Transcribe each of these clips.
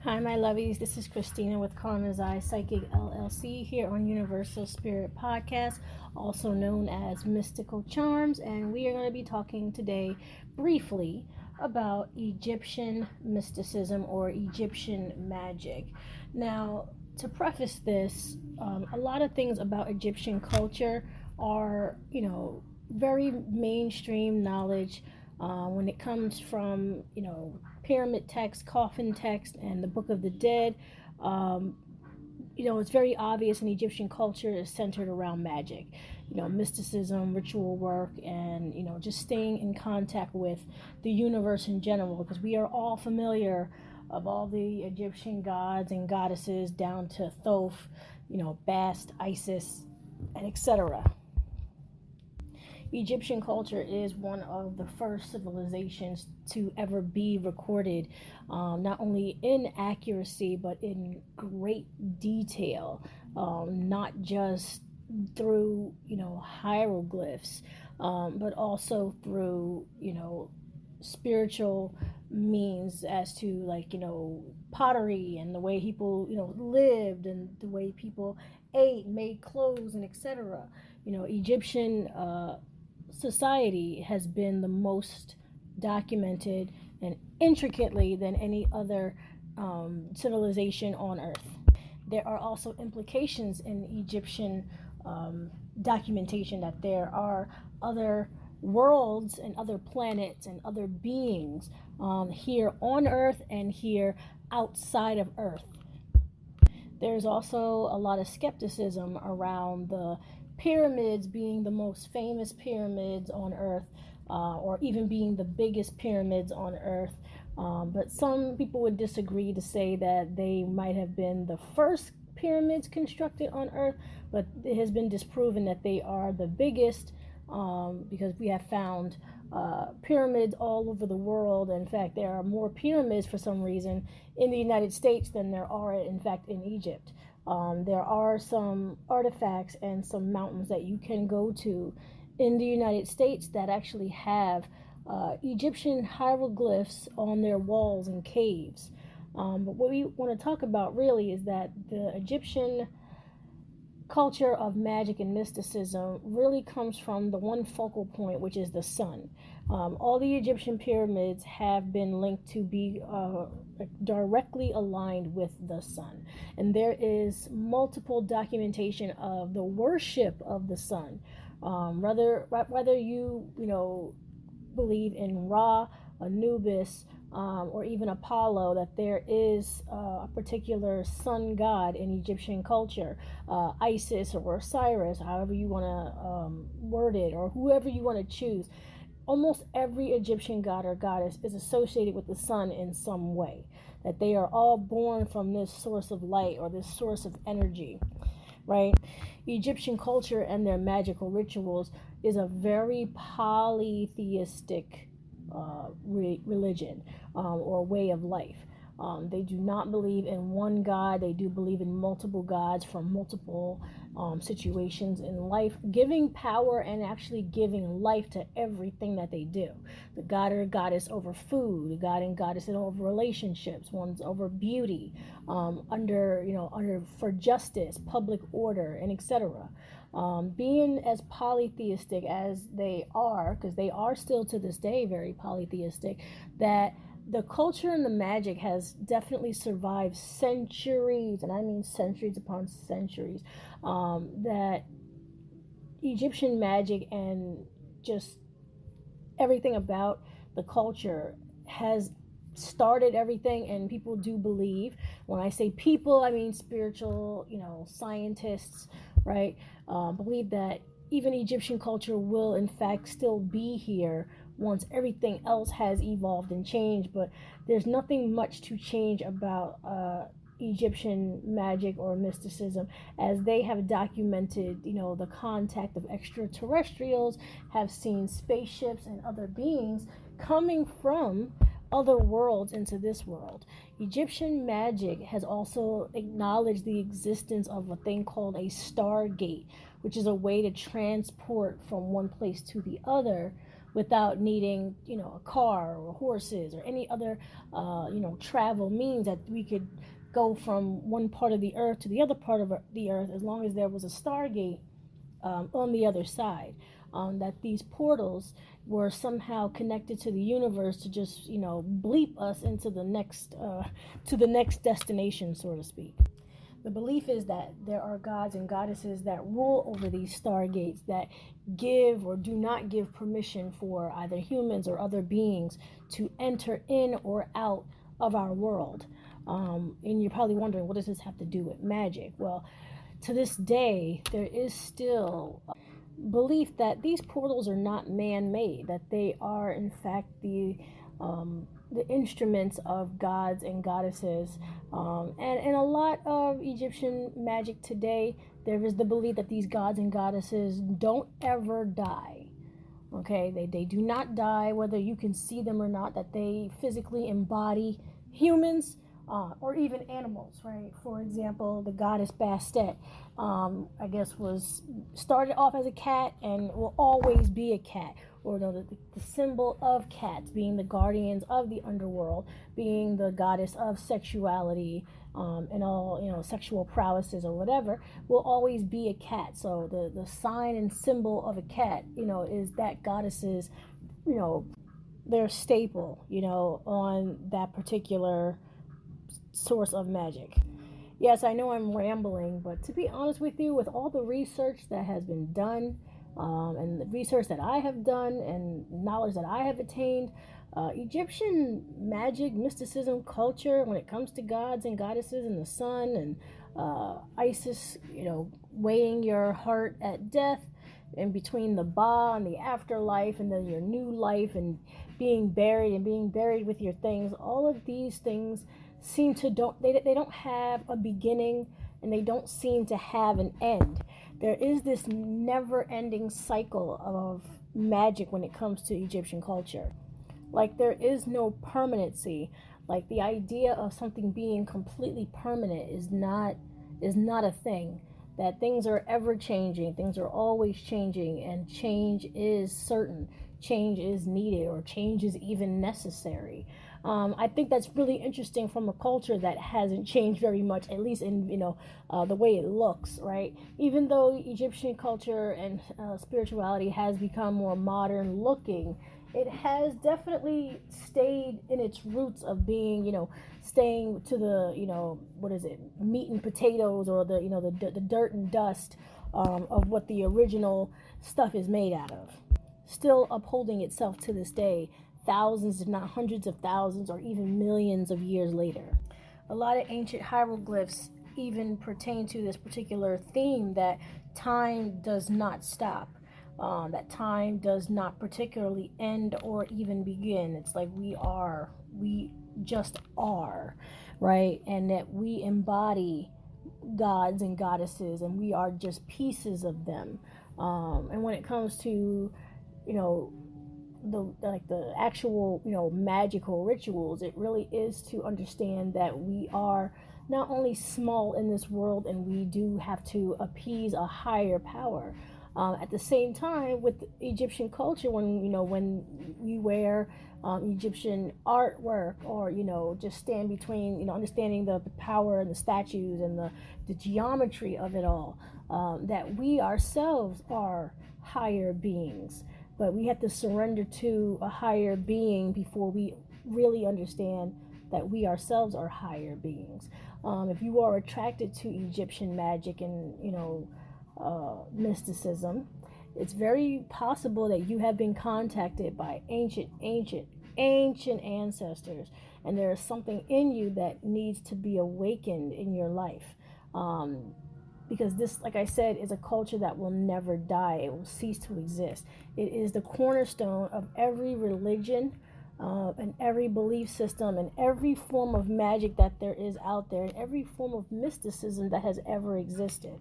Hi, my lovies. This is Christina with Karma's Eye Psychic LLC here on Universal Spirit Podcast, also known as Mystical Charms. And we are going to be talking today briefly about Egyptian mysticism or Egyptian magic. Now, to preface this, a lot of things about Egyptian culture are, very mainstream knowledge when it comes from, pyramid text, coffin text, and the Book of the Dead. Um, it's very obvious in Egyptian culture is centered around magic, mysticism, ritual work, and, just staying in contact with the universe in general, because we are all familiar of all the Egyptian gods and goddesses down to Thoth, Bast, Isis, and etc. Egyptian culture is one of the first civilizations to ever be recorded, not only in accuracy but in great detail, not just through hieroglyphs, but also through spiritual means as to pottery and the way people lived and the way people ate, made clothes, and etc. Egyptian society has been the most documented and intricately than any other civilization on earth. There are also implications in Egyptian documentation that there are other worlds and other planets and other beings here on earth and here outside of earth. There's also a lot of skepticism around the pyramids being the most famous pyramids on earth, or even being the biggest pyramids on earth. But some people would disagree to say that they might have been the first pyramids constructed on earth, but it has been disproven that they are the biggest, because we have found pyramids all over the world. In fact, there are more pyramids for some reason in the United States than there are, in fact, in Egypt. There are some artifacts and some mountains that you can go to in the United States that actually have Egyptian hieroglyphs on their walls and caves. But what we want to talk about really is that the Egyptian culture of magic and mysticism really comes from the one focal point, which is the sun. All the Egyptian pyramids have been linked to be directly aligned with the sun, and there is multiple documentation of the worship of the sun. Whether you believe in Ra, Anubis, or even Apollo, that there is a particular sun god in Egyptian culture, Isis or Osiris, however you want to word it, or whoever you want to choose. Almost every Egyptian god or goddess is associated with the sun in some way, that they are all born from this source of light or this source of energy, right? Egyptian culture and their magical rituals is a very polytheistic religion, or way of life. They do not believe in one God. They do believe in multiple gods from multiple situations in life, giving power and actually giving life to everything that they do. The god or goddess over food, the god and goddess over relationships, one's over beauty, under for justice, public order, and etc. Being as polytheistic as they are, because they are still to this day very polytheistic, that the culture and the magic has definitely survived centuries, and I mean centuries upon centuries, that Egyptian magic and just everything about the culture has started everything. And people do believe, when I say people, I mean spiritual, scientists, right, believe that even Egyptian culture will in fact still be here once everything else has evolved and changed. But there's nothing much to change about Egyptian magic or mysticism, as they have documented, the contact of extraterrestrials, have seen spaceships and other beings coming from other worlds into this world. Egyptian magic has also acknowledged the existence of a thing called a stargate, which is a way to transport from one place to the other without needing, a car or horses or any other, travel means, that we could go from one part of the earth to the other part of the earth, as long as there was a stargate on the other side. That these portals were somehow connected to the universe to just, bleep us into the next destination, so to speak. The belief is that there are gods and goddesses that rule over these stargates, that give or do not give permission for either humans or other beings to enter in or out of our world. And you're probably wondering, what does this have to do with magic? Well, to this day, there is still belief that these portals are not man-made, that they are in fact the instruments of gods and goddesses. And in a lot of Egyptian magic today, there is the belief that these gods and goddesses don't ever die. Okay, they do not die, whether you can see them or not, that they physically embody humans, or even animals, right? For example, the goddess Bastet, I guess, was started off as a cat and will always be a cat. Or the symbol of cats, being the guardians of the underworld, being the goddess of sexuality, and all, sexual prowesses or whatever, will always be a cat. So the sign and symbol of a cat, is that goddess's, their staple, on that particular source of magic. Yes, I know I'm rambling, but to be honest with you, with all the research that has been done, and the research that I have done and knowledge that I have attained, Egyptian magic, mysticism, culture, when it comes to gods and goddesses and the sun and Isis, weighing your heart at death, in between the Ba and the afterlife, and then your new life, and being buried with your things, all of these things seem to they don't have a beginning, and they don't seem to have an end. There is this never-ending cycle of magic when it comes to Egyptian culture. Like, there is no permanency. Like, the idea of something being completely permanent is not a thing. That things are ever changing, things are always changing, and change is certain. Change is needed, or change is even necessary. I think that's really interesting from a culture that hasn't changed very much, at least in the way it looks, right? Even though Egyptian culture and spirituality has become more modern looking, it has definitely stayed in its roots of being, staying to the, what is it, meat and potatoes, or the dirt and dust of what the original stuff is made out of. Still upholding itself to this day, thousands, if not hundreds of thousands, or even millions of years later. A lot of ancient hieroglyphs even pertain to this particular theme, that time does not stop, that time does not particularly end or even begin. It's like we just are, right? And that we embody gods and goddesses, and we are just pieces of them. And when it comes to, the actual, magical rituals, it really is to understand that we are not only small in this world, and we do have to appease a higher power. At the same time, with Egyptian culture, when we wear Egyptian artwork, or just stand between, understanding the power and the statues and the geometry of it all, that we ourselves are higher beings. But we have to surrender to a higher being before we really understand that we ourselves are higher beings. If you are attracted to Egyptian magic and mysticism, it's very possible that you have been contacted by ancient ancestors, and there is something in you that needs to be awakened in your life. Because this, like I said, is a culture that will never die. It will cease to exist. It is the cornerstone of every religion, and every belief system, and every form of magic that there is out there, and every form of mysticism that has ever existed.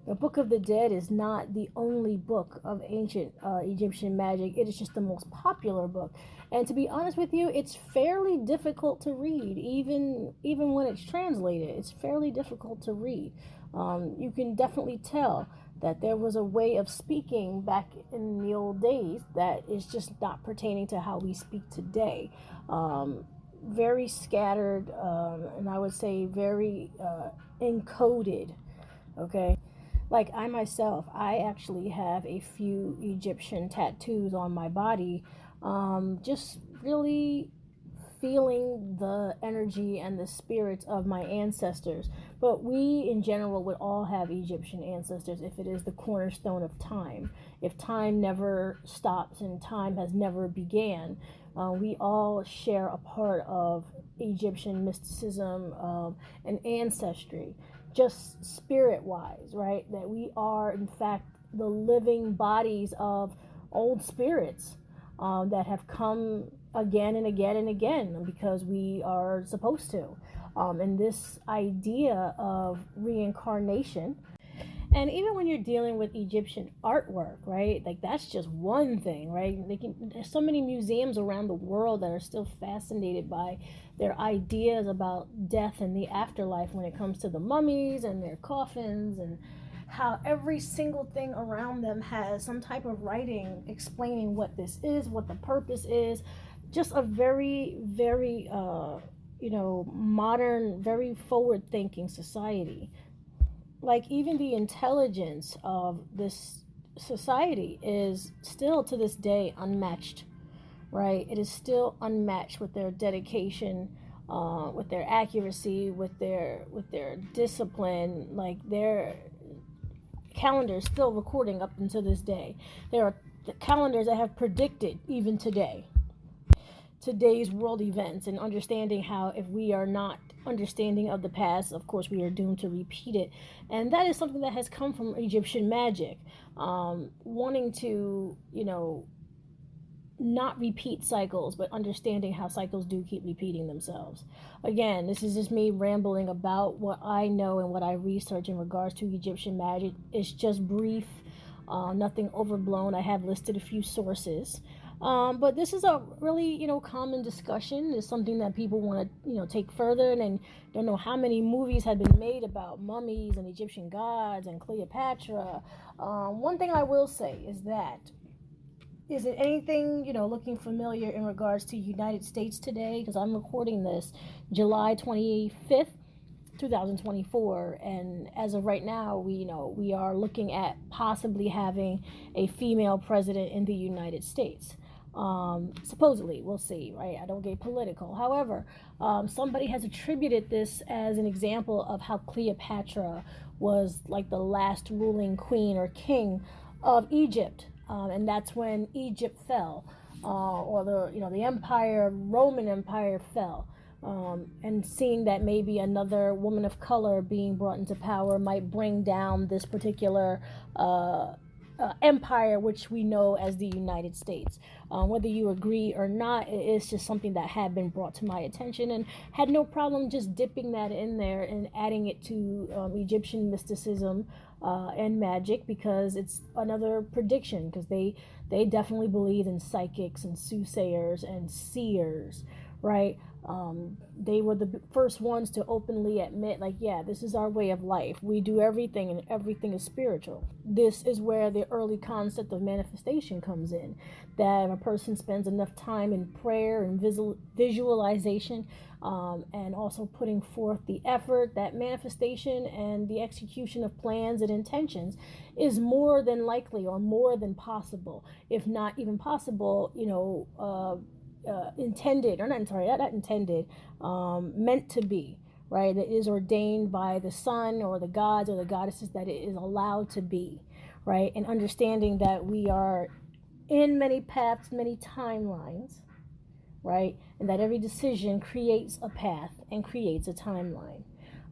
The Book of the Dead is not the only book of ancient Egyptian magic. It is just the most popular book. And to be honest with you, it's fairly difficult to read, even when it's translated. It's fairly difficult to read. You can definitely tell that there was a way of speaking back in the old days that is just not pertaining to how we speak today. Very scattered, and I would say very encoded. Okay, like I myself, I actually have a few Egyptian tattoos on my body, just really feeling the energy and the spirits of my ancestors. But we in general would all have Egyptian ancestors if it is the cornerstone of time. If time never stops and time has never began, we all share a part of Egyptian mysticism and ancestry, just spirit wise, right? That we are in fact the living bodies of old spirits that have come again and again and again because we are supposed to. And this idea of reincarnation, and even when you're dealing with Egyptian artwork, right? Like that's just one thing, right? There's so many museums around the world that are still fascinated by their ideas about death and the afterlife when it comes to the mummies and their coffins, and how every single thing around them has some type of writing explaining what this is, what the purpose is. Just a very, very, modern, very forward-thinking society. Like even the intelligence of this society is still to this day unmatched, right? It is still unmatched with their dedication, with their accuracy, with their discipline. Like their calendars still recording up until this day. There are the calendars that have predicted even today's world events, and understanding how if we are not understanding of the past, of course we are doomed to repeat it. And that is something that has come from Egyptian magic, wanting to not repeat cycles, but understanding how cycles do keep repeating themselves. Again, this is just me rambling about what I know and what I research in regards to Egyptian magic. It's just brief, nothing overblown. I have listed a few sources. But this is a really, common discussion. It's something that people want to, take further. And don't know how many movies have been made about mummies and Egyptian gods and Cleopatra. One thing I will say is it anything, looking familiar in regards to United States today? Because I'm recording this July 25th, 2024, and as of right now, we are looking at possibly having a female president in the United States. Supposedly, we'll see, right? I don't get political. However, somebody has attributed this as an example of how Cleopatra was like the last ruling queen or king of Egypt, and that's when Egypt fell, or the empire, Roman Empire fell. And seeing that maybe another woman of color being brought into power might bring down this particular empire, which we know as the United States. Whether you agree or not, it's just something that had been brought to my attention, and had no problem just dipping that in there and adding it to Egyptian mysticism and magic, because it's another prediction, because they definitely believe in psychics and soothsayers and seers, right? They were the first ones to openly admit, like, yeah, this is our way of life. We do everything, and everything is spiritual. This is where the early concept of manifestation comes in. That if a person spends enough time in prayer and visualization, and also putting forth the effort, that manifestation and the execution of plans and intentions is more than likely, or more than possible, if not even possible, intended, or not intended, meant to be, right? That is ordained by the sun or the gods or the goddesses, that it is allowed to be, right? And understanding that we are in many paths, many timelines, right? And that every decision creates a path and creates a timeline.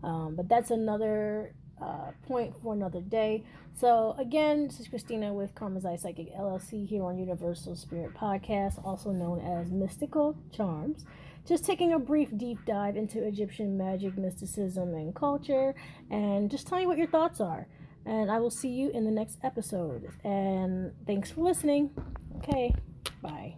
But that's another point for another day. So again, this is Christina with Karma's Eye Psychic LLC here on Universal Spirit Podcast, also known as Mystical Charms. Just taking a brief deep dive into Egyptian magic, mysticism, and culture, and just telling you what your thoughts are. And I will see you in the next episode. And thanks for listening. Okay, bye.